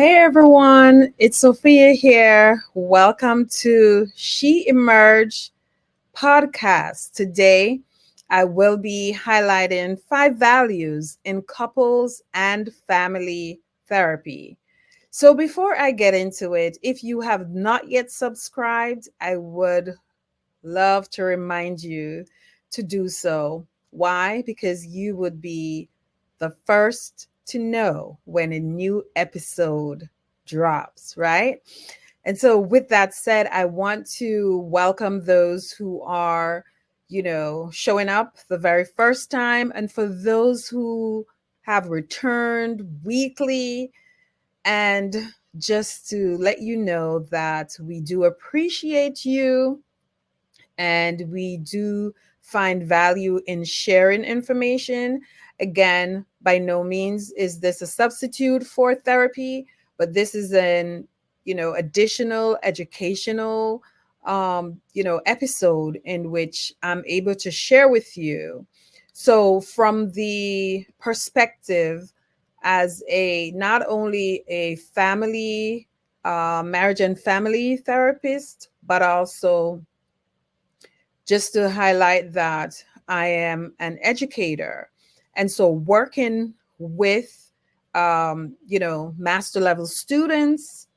Hey everyone, it's Sophia here. Welcome to She Emerge podcast. Today, I will be highlighting 5 values in couples and family therapy. So, before I get into it, if you have not yet subscribed, I would love to remind you to do so. Why? Because you would be the first to know when a new episode drops, right? And so, with that said, I want to welcome those who are, showing up the very first time. And for those who have returned weekly, and just to let you know that we do appreciate you and we do find value in sharing information. Again, by no means is this a substitute for therapy, but this is an additional educational episode in which I'm able to share with you. So from the perspective as a not only a family marriage and family therapist, but also just to highlight that I am an educator. And so working with, master level students,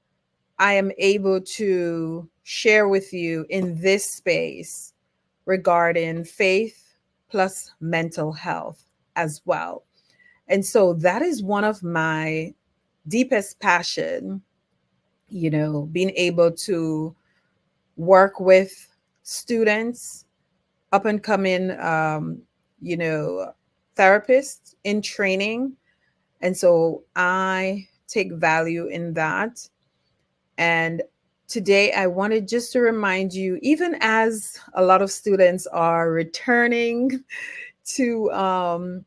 I am able to share with you in this space regarding faith plus mental health as well. And so that is one of my deepest passion, being able to work with students, up and coming, you know, therapists in training. And so I take value in that. And today I wanted just to remind you, even as a lot of students are returning to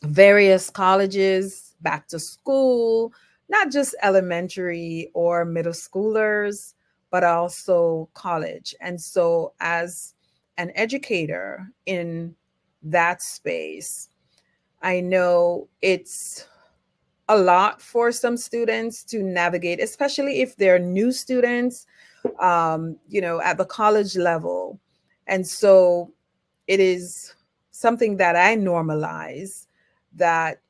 various colleges, back to school, not just elementary or middle schoolers, but also college. And so, as an educator in that space, I know it's a lot for some students to navigate, especially if they're new students, at the college level. And so, it is something that I normalize, that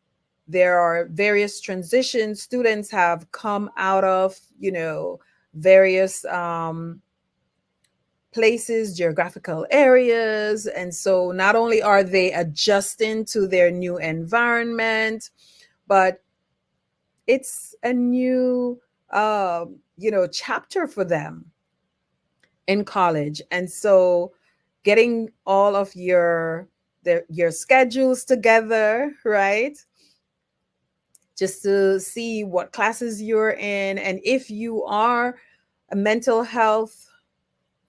there are various transitions students have come out of, various places, geographical areas. And so not only are they adjusting to their new environment, but it's a new, chapter for them in college. And so getting all of your schedules together, right? Just to see what classes you're in, and if you are a mental health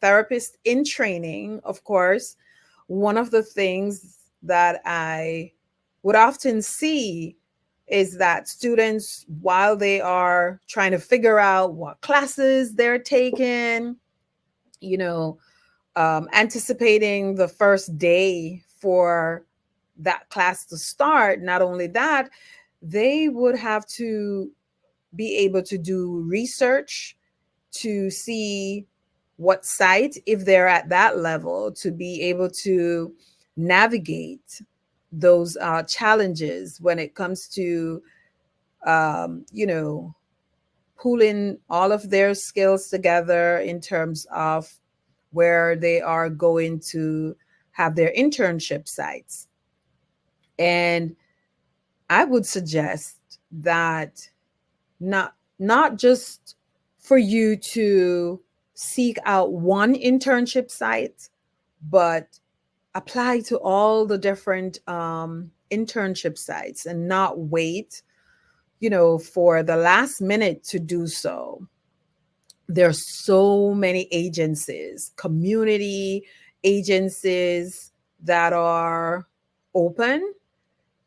therapist in training, of course, one of the things that I would often see is that students, while they are trying to figure out what classes they're taking, you know, anticipating the first day for that class to start. Not only that, they would have to be able to do research to see what site, if they're at that level, to be able to navigate those challenges when it comes to, um, you know, pooling all of their skills together in terms of where they are going to have their internship sites. And I would suggest that not just for you to seek out one internship site, but apply to all the different internship sites and not wait, for the last minute to do so. There's so many agencies, community agencies that are open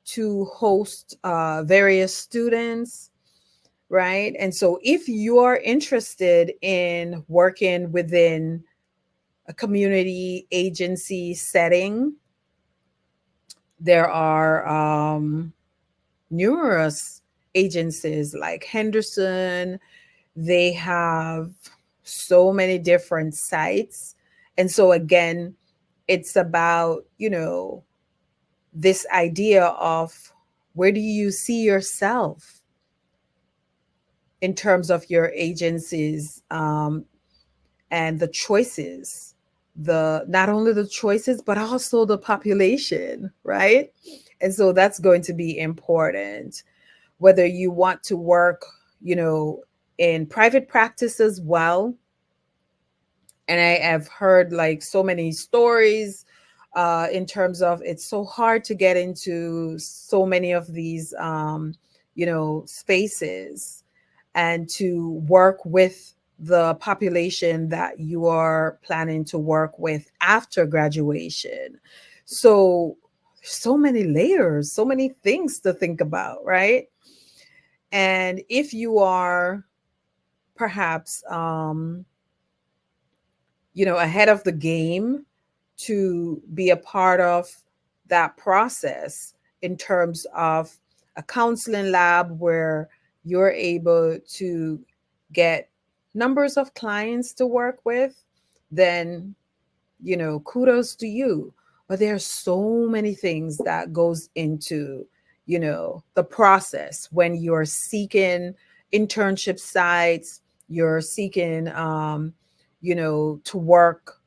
to host various students, right? And so if you are interested in working within a community agency setting, there are numerous agencies like Henderson. They have so many different sites. And so, again, it's about, this idea of where do you see yourself in terms of your agencies, and the choices, the not only the choices but also the population, right? And so that's going to be important, whether you want to work, you know in private practice as well. And I have heard like so many stories, in terms of it's so hard to get into so many of these, spaces, and to work with the population that you are planning to work with after graduation. So, so many layers, so many things to think about, right? And if you are perhaps, ahead of the game to be a part of that process in terms of a counseling lab where you're able to get numbers of clients to work with, then, kudos to you. But there are so many things that goes into, the process when you're seeking internship sites, you're seeking, to work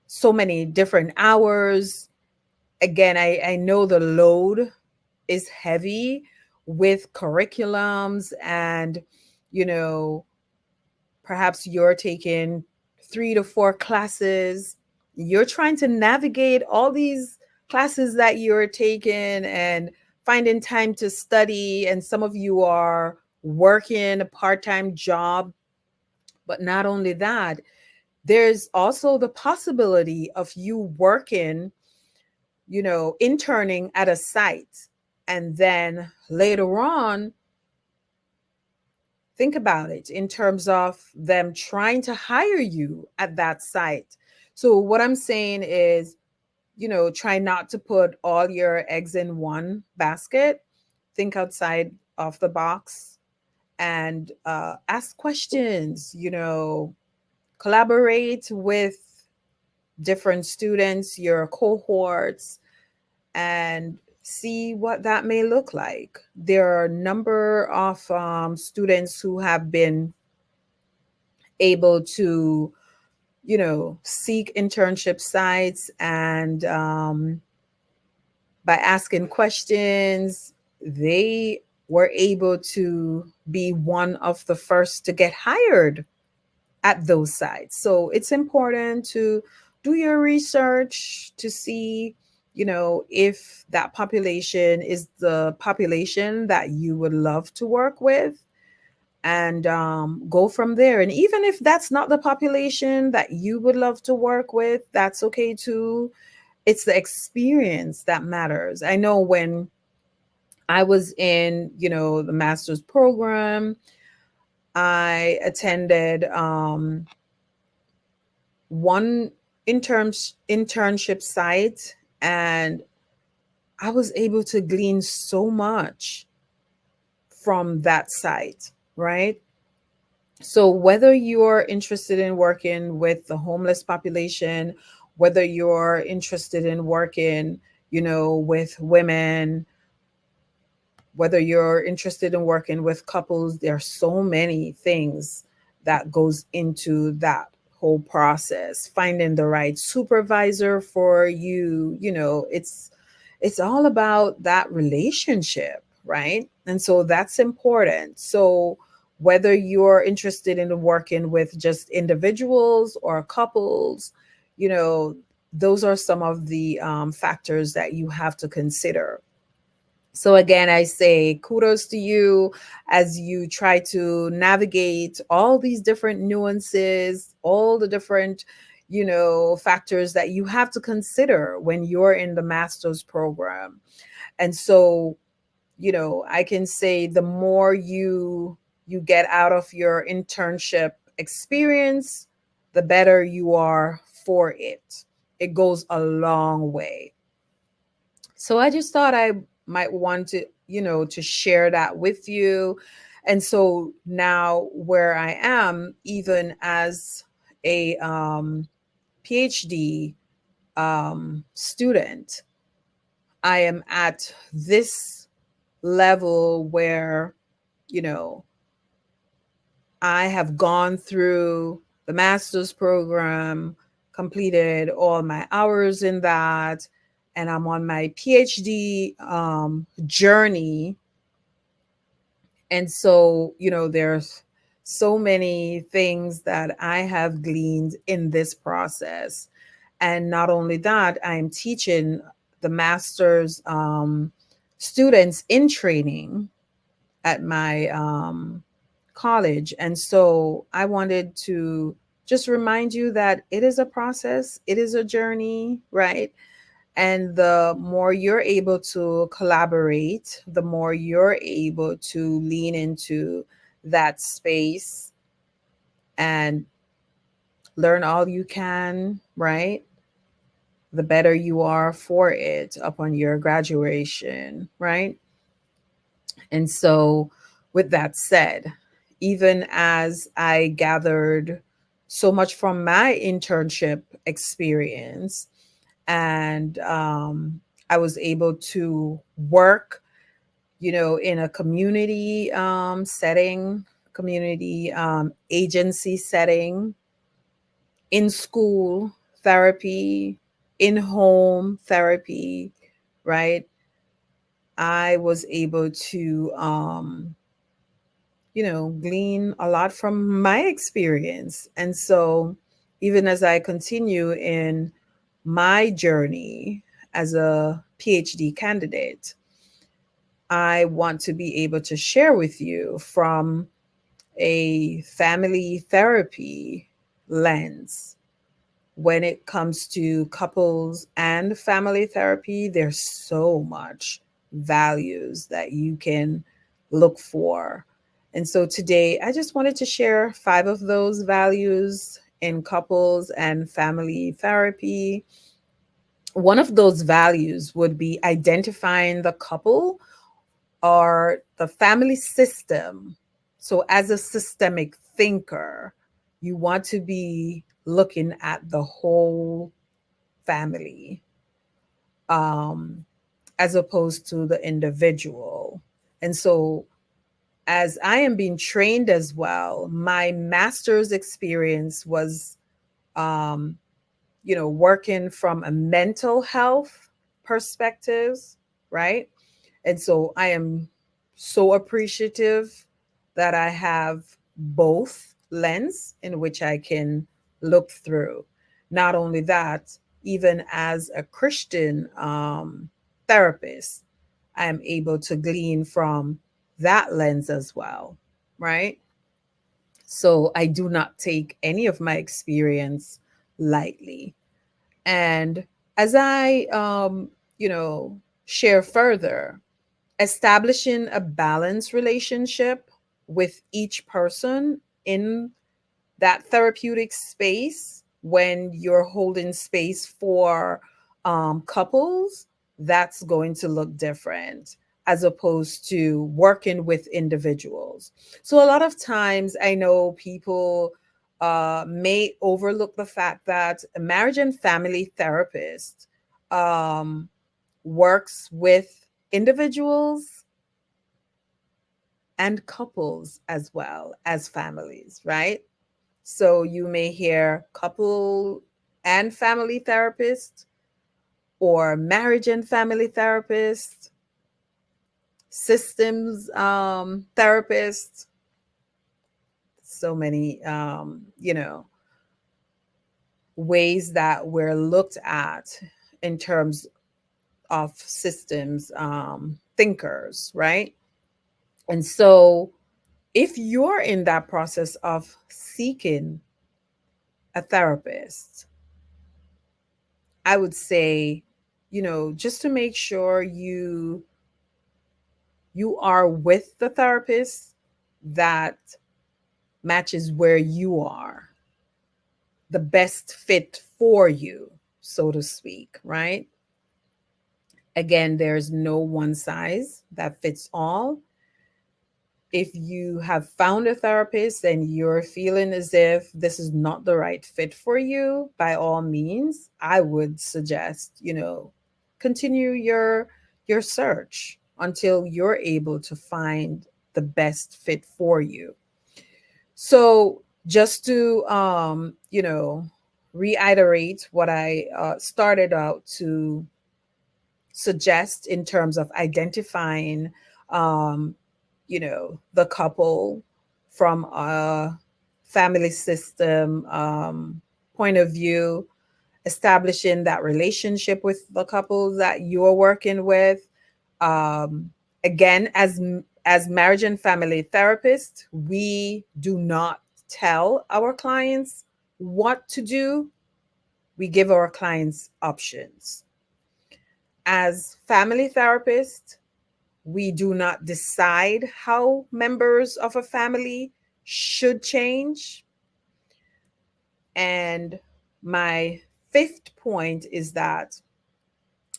so many different hours. Again, I know the load is heavy with curriculums, and, you know, perhaps you're taking 3 to 4 classes. You're trying to navigate all these classes that you're taking and finding time to study. And some of you are working a part time job. But not only that, there's also the possibility of you working, interning at a site. And then later on, think about it in terms of them trying to hire you at that site. So, what I'm saying is, try not to put all your eggs in one basket. Think outside of the box and ask questions, collaborate with different students, your cohorts, and see what that may look like. There are a number of students who have been able to, seek internship sites, and by asking questions, they were able to be one of the first to get hired at those sites. So it's important to do your research to see, if that population is the population that you would love to work with, and go from there. And even if that's not the population that you would love to work with, that's okay too. It's the experience that matters. I know when I was in, the master's program, I attended one internship site, and I was able to glean so much from that site, right? So whether you're interested in working with the homeless population, whether you're interested in working, with women, whether you're interested in working with couples, there are so many things that goes into that whole process. Finding the right supervisor for you, it's all about that relationship, right? And so that's important. So whether you're interested in working with just individuals or couples, you know those are some of the factors that you have to consider. So again, I say kudos to you as you try to navigate all these different nuances, all the different, factors that you have to consider when you're in the master's program. And so, I can say the more you get out of your internship experience, the better you are for it. It goes a long way. So I just thought I might want to, to share that with you. And so now where I am, even as a PhD student, I am at this level where, you know, I have gone through the master's program, completed all my hours in that, and I'm on my PhD journey. And so, there's so many things that I have gleaned in this process. And not only that, I'm teaching the master's students in training at my college. And so I wanted to just remind you that it is a process, it is a journey, right? And the more you're able to collaborate, the more you're able to lean into that space and learn all you can, right? The better you are for it upon your graduation, right? And so, with that said, even as I gathered so much from my internship experience, and I was able to work, in a community setting, community agency setting, in school therapy, in home therapy, right? I was able to, glean a lot from my experience. And so, even as I continue in my journey as a PhD candidate, I want to be able to share with you from a family therapy lens. When it comes to couples and family therapy, there's so much values that you can look for. And so today, I just wanted to share 5 of those values in couples and family therapy. One of those values would be identifying the couple or the family system. So, as a systemic thinker, you want to be looking at the whole family, um, as opposed to the individual. And so, as I am being trained as well, my master's experience was, um, working from a mental health perspective, right? And so I am so appreciative that I have both lens in which I can look through. Not only that, even as a Christian therapist, I am able to glean from that lens as well, right? So I do not take any of my experience lightly. And as I, share further, establishing a balanced relationship with each person in that therapeutic space when you're holding space for couples, that's going to look different as opposed to working with individuals. So, a lot of times, I know people may overlook the fact that a marriage and family therapist um, works with individuals and couples as well as families, right? So you may hear couple and family therapist or marriage and family therapist, systems therapist, so many ways that we're looked at in terms of systems thinkers, right? And so if you're in that process of seeking a therapist, I would say, just to make sure you are with the therapist that matches where you are, the best fit for you, so to speak, right? Again, there's no one size that fits all. If you have found a therapist and you're feeling as if this is not the right fit for you, by all means, I would suggest, continue your search until you're able to find the best fit for you. So, just to reiterate what I started out to suggest in terms of identifying the couple from a family system point of view, establishing that relationship with the couple that you're working with. um, Again, as marriage and family therapists, we do not tell our clients what to do. We give our clients options. As family therapists, we do not decide how members of a family should change. And my fifth point is that,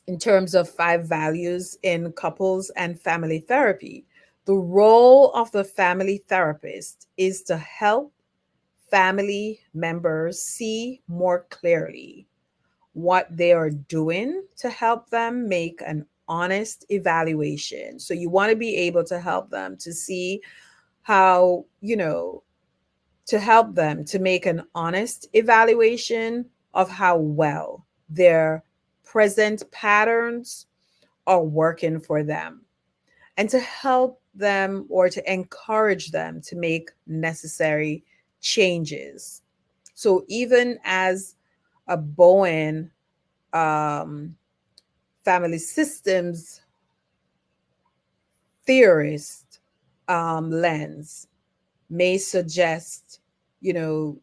in terms of five values in couples and family therapy, the role of the family therapist is to help family members see more clearly what they are doing to help them make an honest evaluation. So you want to be able to help them to see how, to help them to make an honest evaluation of how well their present patterns are working for them, and to help them or to encourage them to make necessary changes. So even as a Bowen um, family systems theorist lens may suggest, you know,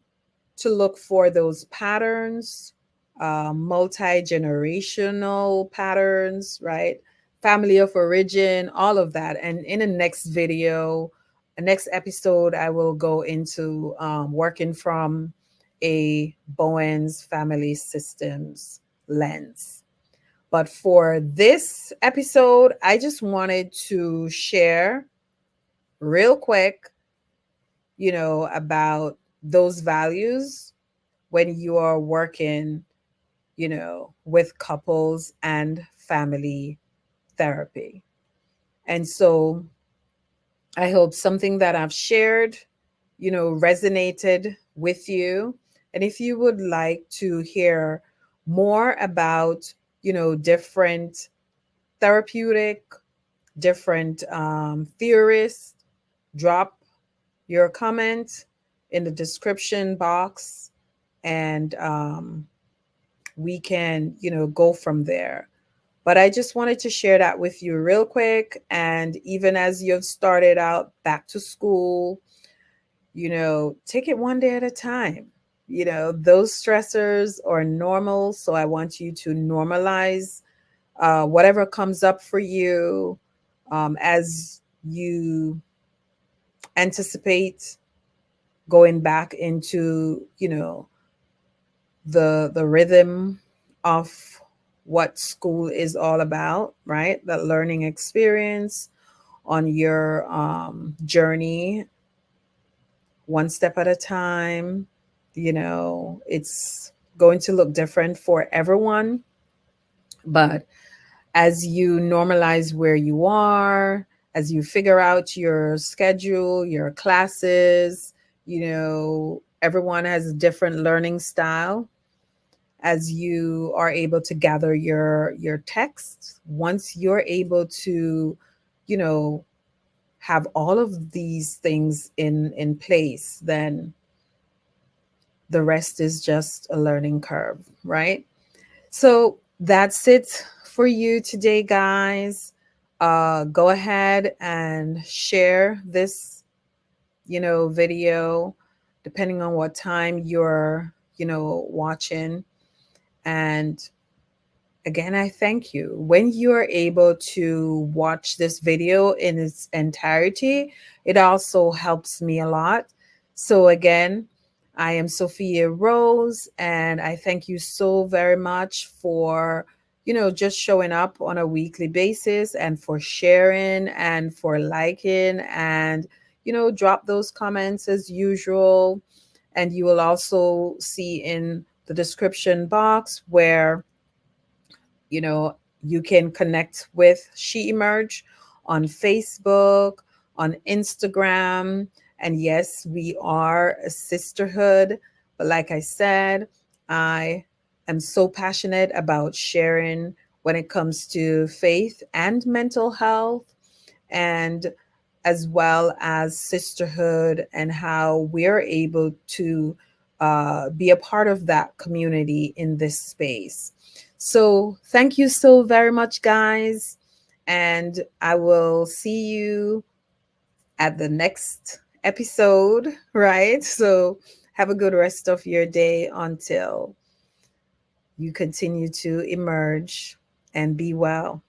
to look for those patterns, multi generational patterns, right? Family of origin, all of that. And in the next video, the next episode, I will go into working from a Bowen's family systems lens. But for this episode, I just wanted to share real quick, about those values when you are working, with couples and family therapy. And so I hope something that I've shared, resonated with you. And if you would like to hear more about, different therapeutic, different theorists, drop your comment in the description box, and we can, go from there. But I just wanted to share that with you real quick. And even as you've started out back to school, take it one day at a time. Those stressors are normal. So I want you to normalize whatever comes up for you as you anticipate going back into, the rhythm of what school is all about, right? That learning experience on your journey, one step at a time. It's going to look different for everyone, but as you normalize where you are, as you figure out your schedule, your classes, everyone has a different learning style. As you are able to gather your texts, once you're able to, you know, have all of these things in place, then the rest is just a learning curve, right? So that's it for you today, guys. Go ahead and share this, video, depending on what time you're, watching. And again, I thank you. When you are able to watch this video in its entirety, it also helps me a lot. So, again, I am Sophia Rose, and I thank you so very much for, just showing up on a weekly basis and for sharing and for liking and, drop those comments as usual. And you will also see in the description box where you know, you can connect with She Emerge on Facebook, on Instagram. And yes, we are a sisterhood. But like I said, I am so passionate about sharing when it comes to faith and mental health, and as well as sisterhood, and how we're able to be a part of that community in this space. So, thank you so very much, guys. And I will see you at the next episode, right? So, have a good rest of your day until you continue to emerge and be well.